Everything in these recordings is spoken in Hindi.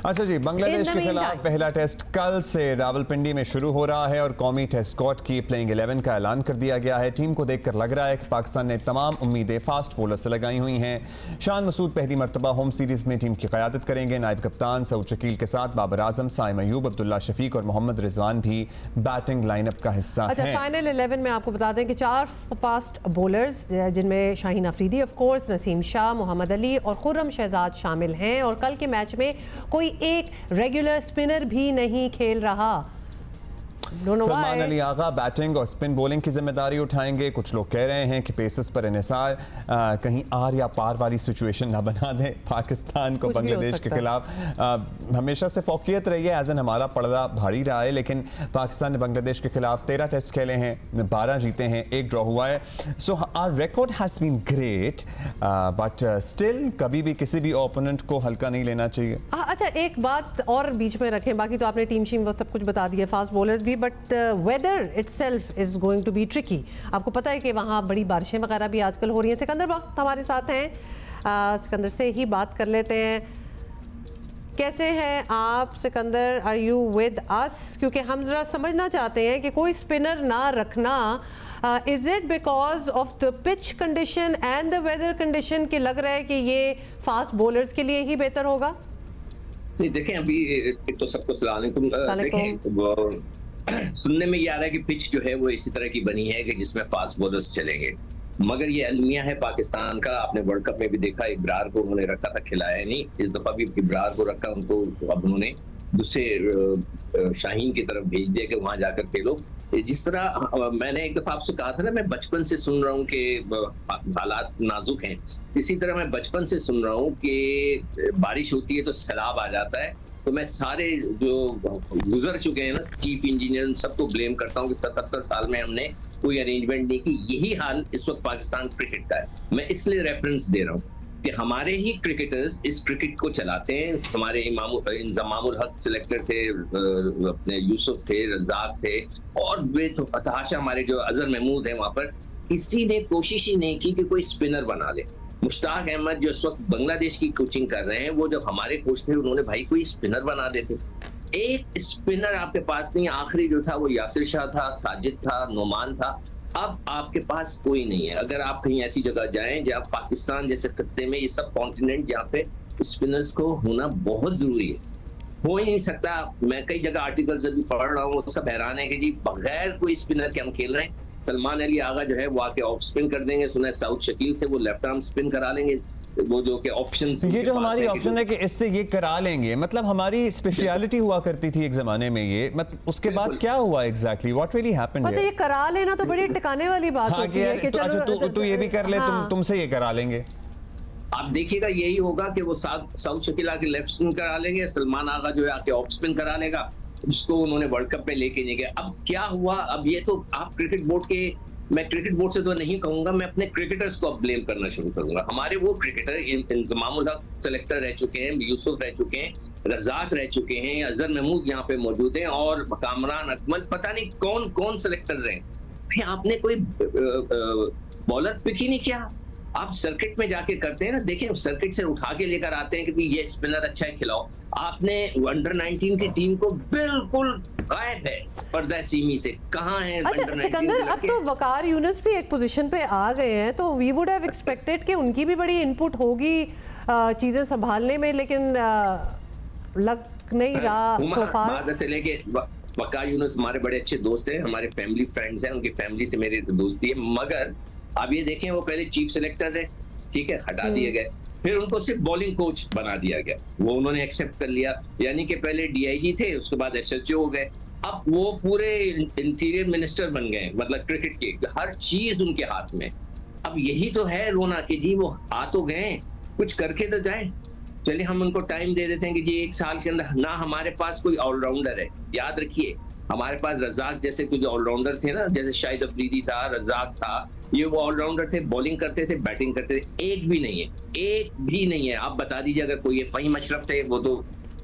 अच्छा जी, बांग्लादेश के खिलाफ पहला टेस्ट कल से रावलपिंडी में शुरू हो रहा है और कौमी टेस्ट स्क्वाड की प्लेइंग 11 का ऐलान कर दिया गया है। टीम को देखकर लग रहा है कि पाकिस्तान ने तमाम उम्मीदें फास्ट बॉलर से लगाई हुई हैं। शान मसूद पहली मरतबा होम सीरीज में टीम की क़यादत करेंगे। नायब कप्तान सऊद शकील के साथ बाबर आजम, साइम अयूब, अब्दुल्ला शफीक और मोहम्मद रिजवान भी बैटिंग लाइनअप का हिस्सा हैं। फाइनल 11 में आपको बता दें कि 4 फास्ट बॉलर्स जिनमें शाहीन अफरीदी ऑफ कोर्स, नसीम शाह, मोहम्मद अली और खुर्रम शहजाद शामिल हैं और कल के मैच में कोई एक रेगुलर स्पिनर भी नहीं खेल रहा। सलमान अली आगा बैटिंग और स्पिन बॉलिंग की जिम्मेदारी उठाएंगे। कुछ लोग कह रहे हैं कि पेसर्स पर इन्हिसार कहीं आर या पार वाली सिचुएशन ना बना दें पाकिस्तान को बांग्लादेश के खिलाफ। हमेशा से फौकियत रही है, एज़न हमारा पर्दा भारी रहा है, लेकिन पाकिस्तान ने बांग्लादेश के खिलाफ 13 टेस्ट खेले हैं, 12 जीते हैं, 1 ड्रॉ हुआ है। So our record has been great, but still कभी भी किसी भी ओपोनेंट को हल्का नहीं लेना चाहिए। अच्छा, एक बात और बीच में रखें, बाकी तो आपने टीम शीम वो सब कुछ बता दिया, फास्ट बॉलर्स भी, but weather itself is going to be tricky. आपको पता है कि वहाँ बड़ी बारिशें वगैरह भी आजकल हो रही हैं। सिकंदर वक्त हमारे साथ हैं, सिकंदर से ही बात कर लेते हैं। कैसे हैं आप Sikandar? Are you with us? क्योंकि हम जरा समझना चाहते हैं कि कोई स्पिनर ना रखना, is it because of the pitch condition and the weather condition कि लग रहा है कि ये फास्ट बॉलर्स के लिए ही बेहतर होगा? नहीं, देखें अभी तो सबको सलाम अलैकुम। देखें सुनने में ये आ रहा है कि पिच जो है वो इसी तरह की बनी है कि जिसमें फास्ट बॉलर्स चलेंगे, मगर ये अलमिया है पाकिस्तान का। आपने वर्ल्ड कप में भी देखा, इब्रार को उन्होंने रखा था, खिलाया नहीं। इस दफा भी इब्रार को रखा, उनको अब उन्होंने दूसरे शाहीन की तरफ भेज दिया कि वहां जाकर खेलो। जिस तरह मैंने एक दफा आपसे कहा था ना, मैं बचपन से सुन रहा हूँ कि हालात नाजुक हैं, इसी तरह मैं बचपन से सुन रहा हूँ कि बारिश होती है तो सैलाब आ जाता है। तो मैं सारे जो गुजर चुके हैं ना चीफ इंजीनियर, सबको ब्लेम करता हूँ कि 77 साल में हमने कोई अरेंजमेंट नहीं की। यही हाल इस वक्त पाकिस्तान क्रिकेट का है। मैं इसलिए रेफरेंस दे रहा हूँ कि हमारे ही क्रिकेटर्स इस क्रिकेट को चलाते हैं। हमारे इंजमामुल हक सिलेक्टर थे, अपने यूसुफ थे, रजाक थे, और तहाशा हमारे जो अजहर महमूद है, वहां पर किसी ने कोशिश ही नहीं की कि कोई स्पिनर बना ले। मुश्ताक अहमद जो इस वक्त बांग्लादेश की कोचिंग कर रहे हैं, वो जब हमारे कोच थे उन्होंने भाई कोई स्पिनर बना देते। एक स्पिनर आपके पास नहीं, आखिरी जो था वो यासिर शाह था, साजिद था, नोमान था। अब आपके पास कोई नहीं है। अगर आप कहीं ऐसी जगह जाएं जहाँ पाकिस्तान जैसे खत्ते में, ये सब कॉन्टिनेंट जहाँ पे स्पिनर्स को होना बहुत जरूरी है, हो ही नहीं सकता। मैं कई जगह आर्टिकल्स अभी पढ़ रहा हूँ, सब हैरान है कि जी बगैर कोई स्पिनर के हम खेल रहे हैं। सलमान अली आगा जो है वो आके ऑफ स्पिन कर देंगे, सुना है सऊद शकील से वो लेफ्ट आर्म स्पिन करा लेंगे। वो जो के ऑप्शंस, ये जो हमारी ऑप्शन है कि इससे ये करा लेंगे, मतलब हमारी स्पेशलिटी हुआ करती थी एक जमाने में ये, मतलब उसके बाद क्या हुआ एग्जैक्टली, व्हाट रियली हैपेंड? मतलब ये करा लेना तो बड़ी टिकाने वाली बात होती है कि चलो तू ये भी कर ले, तुमसे ये करा लेंगे। आप देखिएगा यही होगा कि वो सऊद शकील आके लेफ्ट स्पिन करा लेंगे, सलमान आगा जो है आके ऑफ स्पिन करा लेगा, उसको उन्होंने वर्ल्ड कप में लेके नहीं गए। अब क्या हुआ? अब ये तो आप क्रिकेट बोर्ड के, मैं क्रिकेट बोर्ड से तो नहीं कहूंगा, मैं अपने क्रिकेटर्स को अब ब्लेम करना शुरू करूंगा। हमारे वो क्रिकेटर इंजमामुल हक सेलेक्टर रह चुके हैं, यूसुफ रह चुके हैं, रजाक रह चुके हैं, अजहर महमूद यहाँ पे मौजूद हैं, और कामरान अकमल, पता नहीं कौन कौन सेलेक्टर रहे। भाई आपने कोई बॉलर पिक ही नहीं किया। आप सर्किट में जाके करते हैं ना, देखें सर्किट से उठा के लेकर आते हैं कि ये स्पिनर अच्छा है, खिलाओ। आपने अंडर 19 की टीम को बिल्कुल गायब है पर्दा सीमी से, कहाँ है? अच्छा सिकंदर, अब तो वकार यूनुस भी एक पोजीशन पे आ गए हैं, तो वी वुड हैव एक्सपेक्टेड कि उनकी भी बड़ी इनपुट होगी चीजें संभालने में, लेकिन लग नहीं रहा सो फार। से लेके वकार यूनुस हमारे बड़े अच्छे दोस्त हैं, हमारे फैमिली फ्रेंड्स हैं, उनकी फैमिली से मेरी दोस्ती है। मगर आप ये देखें, वो पहले चीफ सेलेक्टर थे, ठीक है, हटा दिए गए, फिर उनको सिर्फ बॉलिंग कोच बना दिया गया, वो उन्होंने एक्सेप्ट कर लिया। यानी कि पहले डीआईजी थे, उसके बाद एसएचओ हो गए, अब वो पूरे इंटीरियर मिनिस्टर बन गए, मतलब क्रिकेट की हर चीज उनके हाथ में। अब यही तो है रोना कि जी वो आ तो गए, कुछ करके तो जाए। चलिए हम उनको टाइम दे देते हैं कि जी 1 साल के अंदर ना हमारे पास कोई ऑलराउंडर है। याद रखिए, हमारे पास रजाक जैसे कुछ ऑलराउंडर थे ना, जैसे शाहिद अफरीदी था, रजाक था, ये वो ऑलराउंडर थे, बॉलिंग करते थे, बैटिंग करते थे। एक भी नहीं है, एक भी नहीं है। आप बता दीजिए अगर कोई है। फहीम अशरफ थे, वो तो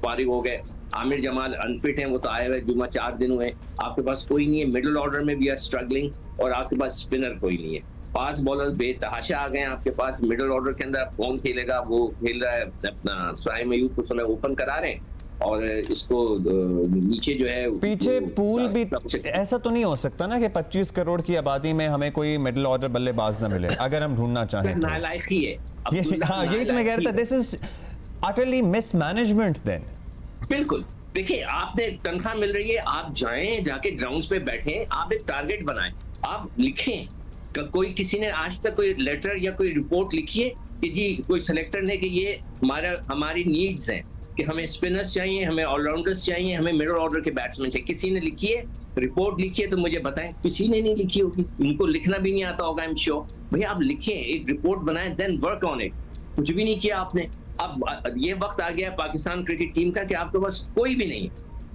फारिग हो गए। आमिर जमाल अनफिट हैं, वो तो आए हुए जुमा 4 दिन हुए। आपके पास कोई नहीं है। मिडिल ऑर्डर में भी आर स्ट्रगलिंग, और आपके पास स्पिनर कोई नहीं है। फास्ट बॉलर बेतहाशा आ गए आपके पास। मिडिल ऑर्डर के अंदर कौन खेलेगा? वो खेल रहा है अपना साइम अयूब को, समय ओपन करा रहे हैं। और इसको नीचे जो है पीछे पूल भी ऐसा तो नहीं हो सकता ना कि 25 करोड़ की आबादी में हमें कोई मिडिल ऑर्डर बल्लेबाज ना मिले अगर हम ढूंढना चाहें तो। नालायकी है यही तो मैं कह रहा था, this is utterly mismanagement then। बिल्कुल, देखिए आपने तनख्वाह मिल रही है, आप जाएं, जाके ग्राउंड्स पे बैठें, आप एक टारगेट बनाएं, आप लिखें। कोई किसी ने आज तक कोई लेटर या कोई रिपोर्ट लिखी है कि जी कोई सिलेक्टर ने कि ये हमारी नीड्स हैं कि हमें स्पिनर्स चाहिए, हमें ऑलराउंडर्स चाहिए, हमें मिडिल ऑर्डर के बैट्समैन चाहिए, किसी ने लिखी है, रिपोर्ट लिखी है तो मुझे बताएं। किसी ने नहीं लिखी होगी, उनको लिखना भी नहीं आता होगा, आई एम श्योर। भैया आप लिखें, एक रिपोर्ट बनाएं, देन वर्क ऑन इट। कुछ भी नहीं किया आपने। अब ये वक्त आ गया पाकिस्तान क्रिकेट टीम का कि आपके पास कोई भी नहीं है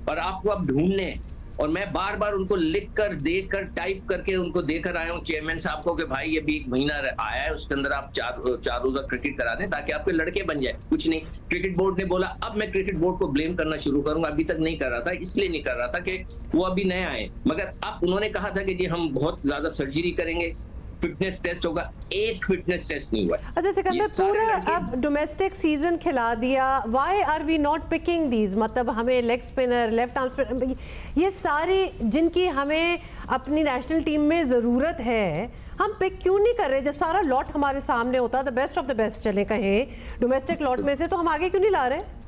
और आपको अब ढूंढने हैं। और मैं बार बार उनको लिख कर, देख कर, टाइप करके उनको देकर आया हूँ चेयरमैन साहब को कि भाई ये भी 1 महीना आया है, उसके अंदर आप चार रोजा क्रिकेट करा दें ताकि आपके लड़के बन जाए। कुछ नहीं, क्रिकेट बोर्ड ने बोला। अब मैं क्रिकेट बोर्ड को ब्लेम करना शुरू करूंगा, अभी तक नहीं कर रहा था, इसलिए नहीं कर रहा था कि वो अभी नए आए, मगर अब उन्होंने कहा था कि जी हम बहुत ज्यादा सर्जरी करेंगे, फिटनेस टेस्ट होगा, एक फिटनेस टेस्ट नहीं हुआ। अच्छा सिकंदर, पूरा अब डोमेस्टिक सीजन खिला दिया, why are we not picking these? मतलब हमें leg spinner, left arm spinner, ये सारी जिनकी हमें अपनी नेशनल टीम में ज़रूरत है, हम पिक क्यों नहीं कर रहे? जब सारा लॉट हमारे सामने होता, the best of the best चले कहें डोमेस्टिक लॉट में से, तो हम आगे क्यों नहीं ला रहे?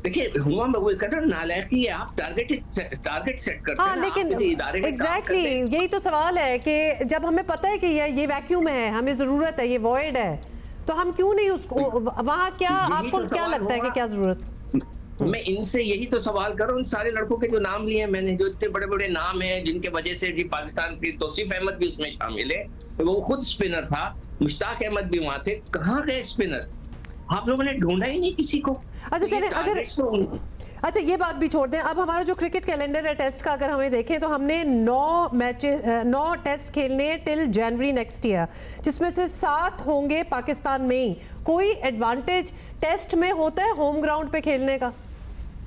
देखिए हुआ मैं वो कर नालायकी है, आप टारगेट सेट करते हैं, लेकिन एग्जैक्टली यही तो सवाल है कि जब हमें पता है कि ये वैक्यूम है, हमें जरूरत है, ये वॉइड है, तो हम क्यों नहीं उसको वहाँ, क्या आपको तो क्या लगता है कि क्या जरूरत? मैं इनसे यही तो सवाल कर रहा हूँ, इन सारे लड़कों के जो नाम लिए हैं मैंने, जो इतने बड़े बड़े नाम हैं जिनके वजह से जी पाकिस्तान की तौसीफ अहमद भी उसमें शामिल है, वो खुद स्पिनर था, मुश्ताक अहमद भी वहां थे, कहाँ गए स्पिनर? आप लोगों ने ढूंढा ही नहीं किसी को। अच्छा चलिए, अगर अच्छा ये बात भी छोड़ दें, अब हमारा जो क्रिकेट कैलेंडर है टेस्ट का अगर हमें देखें तो हमने 9 टेस्ट खेलने हैं टिल जनवरी नेक्स्ट ईयर, जिसमें से 7 होंगे पाकिस्तान में ही। कोई एडवांटेज टेस्ट में होता है होम ग्राउंड पे खेलने का?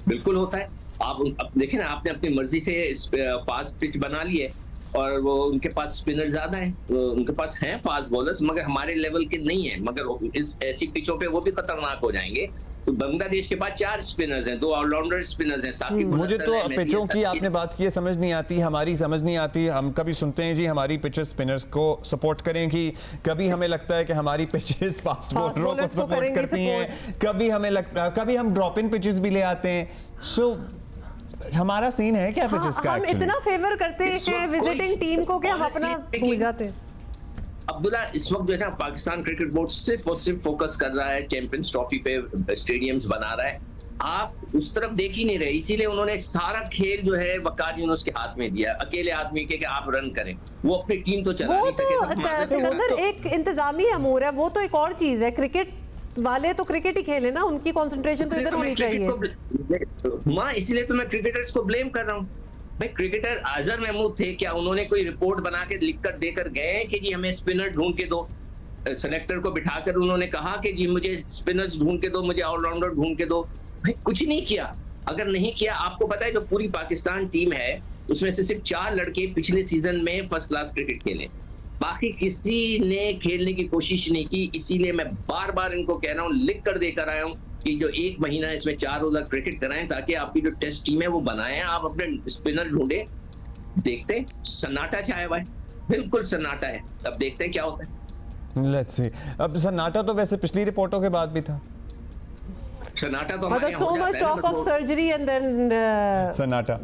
बिल्कुल होता है। आप देखें ना, आपने अपनी मर्जी से फास्ट पिच बना ली है और वो उनके पास स्पिनर ज्यादा है, उनके पास हैं फास्ट बॉलर्स, मगर हमारे लेवल के नहीं है, मगर इस ऐसी पिचों पे वो भी खतरनाक हो जाएंगे। तो बांग्लादेश के पास 4 स्पिनर्स हैं, 2 ऑलराउंडर स्पिनर्स हैं, साथ ही मुझे तो पिचों की आपने बात की है, समझ नहीं आती, हमारी समझ नहीं आती। हम कभी सुनते हैं जी हमारी पिचेस स्पिनर्स को सपोर्ट करें, कि कभी हमें लगता है कि हमारी पिचेस फास्ट बॉलरों को सपोर्ट करती हैं, कभी हमें लगता, कभी हम ड्रॉप इन पिचेस भी ले आते हैं। सो हमारा सीन है क्या पिचेस का? हम इतना फेवर करते हैं विजिटिंग टीम को कि हम अपना भूल जाते हैं। अब्दुल्ला, इस वक्त जो है ना पाकिस्तान क्रिकेट बोर्ड सिर्फ और सिर्फ फोकस कर रहा है चैंपियंस ट्रॉफी पे, स्टेडियम्स बना रहा है, आप उस तरफ देख ही नहीं रहे, इसीलिए उन्होंने सारा खेल जो है वकार यूनुस के हाथ में दिया, अकेले आदमी के कि आप रन करें, वो अपनी टीम तो चला नहीं सके। तो एक इंतजामी अमूर है, वो तो एक और चीज है। क्रिकेट वाले तो क्रिकेट ही खेले ना, उनकी कंसंट्रेशन तो इधर होनी चाहिए। मां, इसलिए तो मैं क्रिकेटर्स को ब्लेम कर रहा हूँ। भाई क्रिकेटर अजहर महमूद थे, क्या उन्होंने कोई रिपोर्ट बना के लिख कर देकर गए कि जी हमें स्पिनर ढूंढ के दो? सेलेक्टर को बिठाकर उन्होंने कहा कि जी मुझे स्पिनर्स ढूंढ के दो, मुझे ऑलराउंडर ढूंढ के दो? भाई कुछ नहीं किया। अगर नहीं किया, आपको पता है जो पूरी पाकिस्तान टीम है उसमें से सिर्फ 4 लड़के पिछले सीजन में फर्स्ट क्लास क्रिकेट खेले, बाकी किसी ने खेलने की कोशिश नहीं की। इसीलिए मैं बार बार इनको कह रहा हूँ, लिख कर देकर आया हूँ कि जो 1 महीना इसमें 4 रोजा क्रिकेट कराएं, ताकि आपकी जो टेस्ट टीम है वो बनाएं, आप अपने स्पिनर ढूंढे। देखते सन्नाटा छाया हुआ है, बिल्कुल सन्नाटा है, अब देखते हैं क्या होता है। Let's see. अब सन्नाटा तो वैसे पिछली रिपोर्टों के बाद भी था। सन्नाटा तो मतलब so much talk of surgery and then सन्नाटा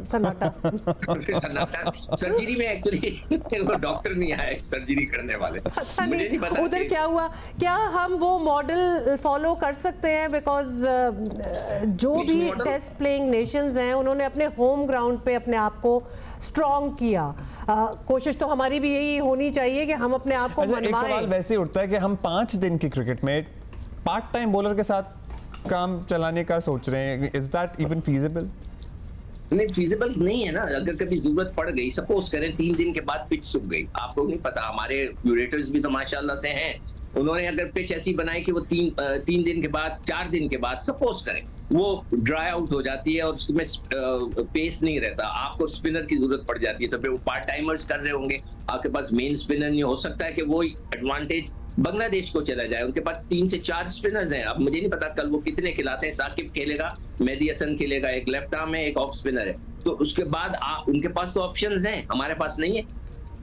सर्जरी में एक्चुअली वो डॉक्टर नहीं आए सर्जरी करने वाले, मुझे नहीं पता उधर क्या हुआ। क्या हम वो मॉडल फॉलो कर सकते हैं? बिकॉज जो भी टेस्ट प्लेइंग नेशंस हैं उन्होंने अपने होम ग्राउंड पे अपने आप को स्ट्रॉन्ग किया। कोशिश तो हमारी भी यही होनी चाहिए कि हम अपने आप को मनवाएं। एक सवाल वैसे उठता है कि हम 5 दिन की क्रिकेट में पार्ट टाइम बॉलर के साथ काम चलाने का सोच रहे हैं, इज दैट इवन फीजिबल? नहीं, फीजिबल नहीं है ना। अगर कभी जरूरत पड़ गई, सपोज करें 3 दिन के बाद पिच सूख गई, आपको नहीं पता, हमारे क्यूरेटर्स भी तो माशाल्लाह से हैं, उन्होंने अगर पिच ऐसी बनाई कि वो 3 दिन के बाद, 4 दिन के बाद सपोज करें वो ड्राई आउट हो जाती है और उसमें पेस नहीं रहता, आपको स्पिनर की जरूरत पड़ जाती है, तो फिर वो पार्ट टाइमर्स कर रहे होंगे, आपके पास मेन स्पिनर नहीं हो सकता है कि वो एडवांटेज बांग्लादेश को चला जाए। उनके पास 3 से 4 स्पिनर्स हैं। अब मुझे नहीं पता कल वो कितने खिलाते हैं। साकिब खेलेगा, मेहदी हसन खेलेगा, एक लेफ्ट आर्म है, एक ऑफ स्पिनर है। तो उसके बाद उनके पास तो ऑप्शंस हैं, हमारे पास नहीं है।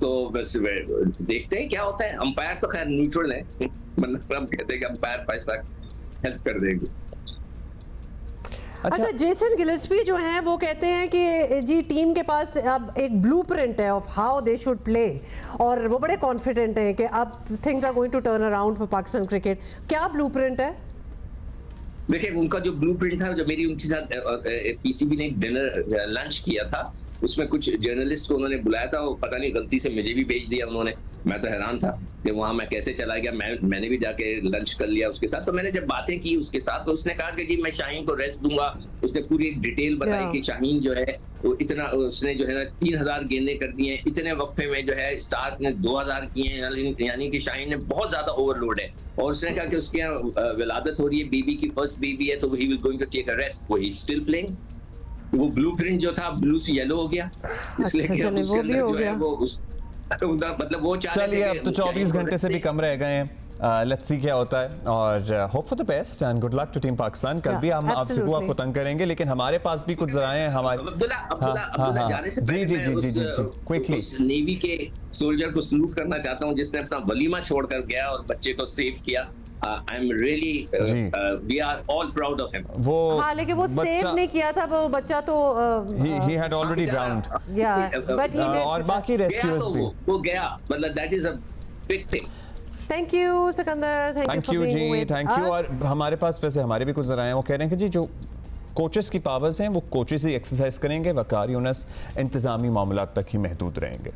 तो बस देखते हैं क्या होता है। अंपायर तो खैर न्यूट्रल है, मतलब हम कहते हैं कि अंपायर पैसा हेल्प कर देंगे। अच्छा, जेसन गिलेस्पी जो हैं वो कहते हैं कि जी टीम के पास अब एक ब्लूप्रिंट है of how they should play, और वो बड़े कॉन्फिडेंट हैं कि अब things are going to turn around for Pakistan cricket. क्या ब्लूप्रिंट है? देखिए, उनका जो ब्लूप्रिंट था, जो मेरी उनके साथ पीसीबी ने डिनर लंच किया था, उसमें कुछ जर्नलिस्ट को उन्होंने बुलाया था। वो पता नहीं गलती से मुझे भी भेज दिया उन्होंने। मैं तो हैरान था कि वहां मैं कैसे चला गया। मैंने भी जाके लंच कर लिया उसके साथ। तो मैंने जब बातें की उसके साथ, तो उसने कहा कि जी मैं शाहीन को रेस्ट दूंगा। उसने पूरी एक डिटेल बताई कि शाहीन जो है वो इतना, उसने जो है ना 3000 गेंदें कर दी हैं इतने वक्फे में, जो है स्टार्क ने 2000 किए हैं, यानी कि शाहीन ने बहुत ज्यादा ओवरलोड है। और उसने कहा कि उसके यहाँ विलादत हो रही है, बीबी की फर्स्ट बेबी है, तो he will going to take a rest. वो ही स्टिल प्लेइंग। वो ब्लूप्रिंट जो था ब्लू से येलो हो गया, इसलिए कि अब उसके अंदर जो है वो उस मतलब वो चलिए अब तो 24 घंटे से भी कम रह गए हैं। लेट्स सी क्या होता है, और hope for the best and good luck to team Pakistan. कल भी हम आपसे आपको तंग करेंगे, लेकिन हमारे पास भी कुछ जराए हैं हमारे। अब्दुल्ला जाने से पहले मैं क्विकली नेवी के सोल्जर को सलूट करना चाहता हूं, जिसने अपना वलीमा छोड़कर गया और बच्चे को सेव किया। I'm really, we are all proud of him. वो हाँ, लेकिन वो सेव नहीं किया था, वो बच्चा तो he had already drowned. Yeah, but he did. और बाकी रेस्क्यूअर्स भी वो गया, मतलब that is a big thing. Thank you Sikandar, thank you ji, thank you. और हमारे पास वैसे हमारे भी कुछ जरा हैं, वो कह रहे हैं कि जी जो कोचेस की पावर्स हैं वो कोचेस ही एक्सरसाइज करेंगे, वकारी यूनस इंतजामी मामलात तक ही महदूद रहेंगे।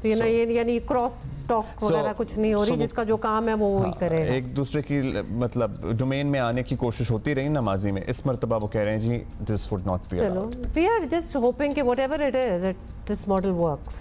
यानी क्रॉस टॉक वगैरह कुछ नहीं हो रही, जिसका जो काम है वो वही करेगा। एक दूसरे की मतलब डोमेन में आने की कोशिश होती रही ना माजी में, इस मर्तबा वो कह रहे हैं जी this would not be allowed. चलो, वी आर जस्ट होपिंग कि whatever it is, this model works.